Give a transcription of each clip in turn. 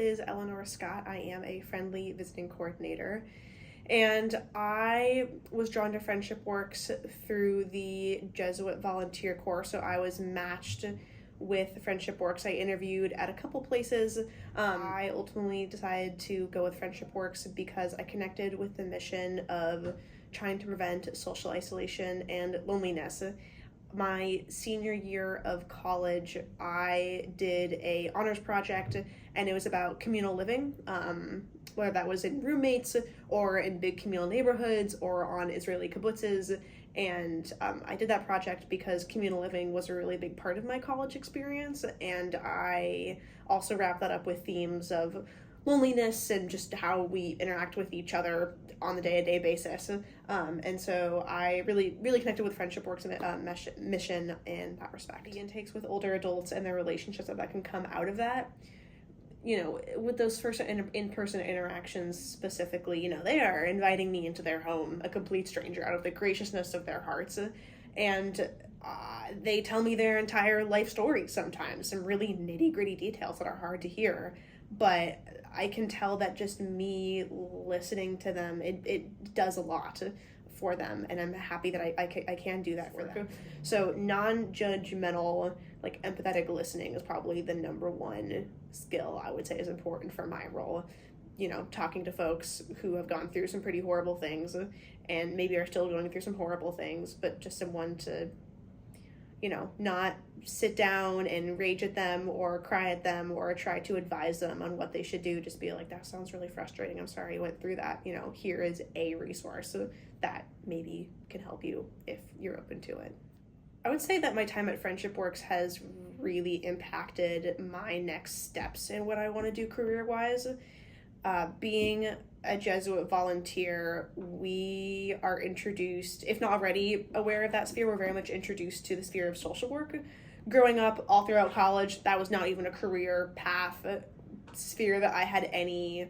is Eleanor Scott. I am a friendly visiting coordinator. And I was drawn to FriendshipWorks through the Jesuit volunteer corps. So I was matched with FriendshipWorks. I interviewed at a couple places. I ultimately decided to go with FriendshipWorks because I connected with the mission of trying to prevent social isolation and loneliness. My senior year of college, I did a honors project, and it was about communal living, whether that was in roommates or in big communal neighborhoods or on Israeli kibbutzes. And I did that project because communal living was a really big part of my college experience, and I also wrapped that up with themes of loneliness and just how we interact with each other on the day-to-day basis. And so I really connected with FriendshipWorks mission in that respect. The intakes with older adults and their relationships that can come out of that, with those first in-person interactions specifically, they are inviting me into their home, a complete stranger, out of the graciousness of their hearts. And they tell me their entire life story sometimes, some really nitty-gritty details that are hard to hear. But I can tell that just me listening to them, it does a lot for them, and I'm happy that I can do that for them. So non-judgmental, empathetic listening is probably the number one skill I would say is important for my role. Talking to folks who have gone through some pretty horrible things and maybe are still going through some horrible things, but just someone to not sit down and rage at them or cry at them or try to advise them on what they should do. Just be like, that sounds really frustrating. I'm sorry you went through that. Here is a resource that maybe can help you if you're open to it. I would say that my time at FriendshipWorks has really impacted my next steps in what I want to do career-wise. Being a Jesuit volunteer, we are introduced, if not already aware of that sphere, we're very much introduced to the sphere of social work. Growing up all throughout college, that was not even a career path sphere that I had any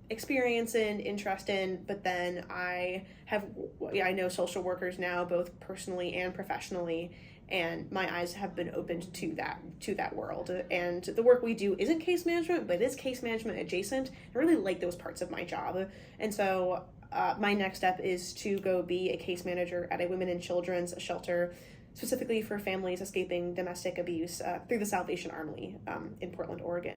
experience in, interest in, but then I know social workers now, both personally and professionally, and my eyes have been opened to that world. And the work we do isn't case management, but it is case management adjacent. I really like those parts of my job. And so my next step is to go be a case manager at a women and children's shelter, specifically for families escaping domestic abuse through the Salvation Army in Portland, Oregon.